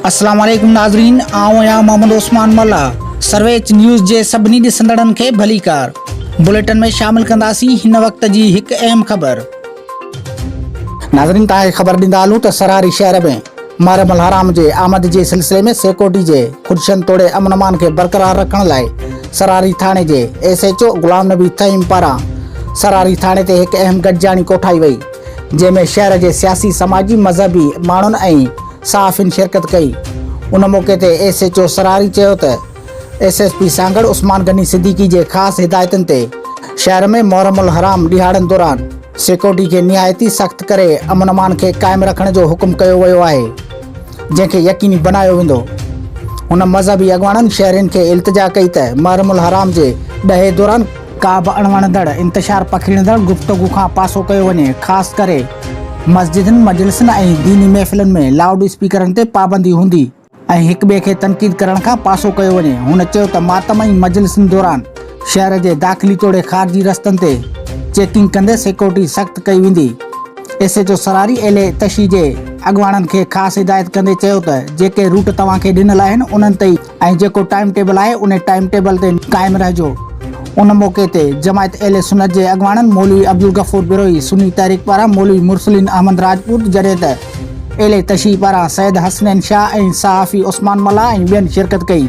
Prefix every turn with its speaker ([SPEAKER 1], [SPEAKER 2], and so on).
[SPEAKER 1] अस्सलाम वालेकुम नाज़रीन, आऊं आहियां मोहम्मद उस्मान मल्ला। सर्वेच न्यूज़ जे सभिनी ॾिसंदड़नि खे भलीकार। बुलेटिन में शामिल कंदासीं हिन वक़्त जी हिकु अहम ख़बर। नाज़रीन, तव्हांखे ख़बर ॾींदा हलूं त सरारी शहर में मुहर्रम अल हराम जे आमद जे सिलसिले में सिक्योरिटी जे ख़ुदशनि तोड़े अमन अमान खे बरक़रार रखण लाइ सरारी थाणे जे SHO गुलाम नबी तहीम पारां सरारी थाणे ते हिकु अहम गॾिजाणी कोठाई वई, जंहिंमें शहर जे सियासी, समाजी, मज़हबी माण्हुनि ऐं सहाफ़िन शिरकत कई। उन मौक़े ते SHO सरारी चयो त SSP सांगड़ उस्मान गनी सिद्दीकी जे ख़ासि हिदायतुनि ते शहर में मुहर्रम अल हराम ॾिहाड़नि दौरान सिक्योरिटी खे निहायती सख़्तु करे अमन अमान खे क़ाइमु रखण जो हुकुम कयो वियो आहे, जंहिंखे यकीनी बनायो वेंदो। हुन मज़हबी अॻवाननि शहरियुनि खे इल्तिजा कई त मुहर्रम अल हराम जे ॾहे दौरान का बि अणवणंदड़ इंतशार पखीड़ंदड़ गुफ़्तगू खां पासो कयो वञे। ख़ासि करे मस्जिदनि, मजलिसनि ऐं दीनी महफ़िलुनि में लाउड स्पीकरनि ते पाबंदी हूंदी ऐं हिक ॿिए खे तनक़ीद करण खां पासो कयो वञे। हुन चयो त मातम ऐं मजलिसनि दौरान शहर जे दाख़िली तोड़े ख़ारिजी रस्तनि ते चेकिंग कंदे सिक्योरिटी सख़्तु कई वेंदी। SHO सरारी एले तशी जे अॻवाननि खे ख़ासि हिदायत कंदे चयो त जेके रूट तव्हांखे ॾिनल आहिनि उन्हनि ते ऐं जेको टाइम टेबल आहे उन टाइम टेबल ते क़ाइमु रहिजो। उन मौक़े ते जमायत अहले सुन्नत जे अॻवाननि मौलवी अब्दुल गफ़ूर बिरोई, सुन्नी तहरीक पारां मौलवी मुरसलिन अहमद राजपूत, जॾहिं त एले तशी पारां सैयद हसनैन शाह ऐं सहाफ़ी उस्मान मल्ला ऐं ॿियनि शिरकत कई।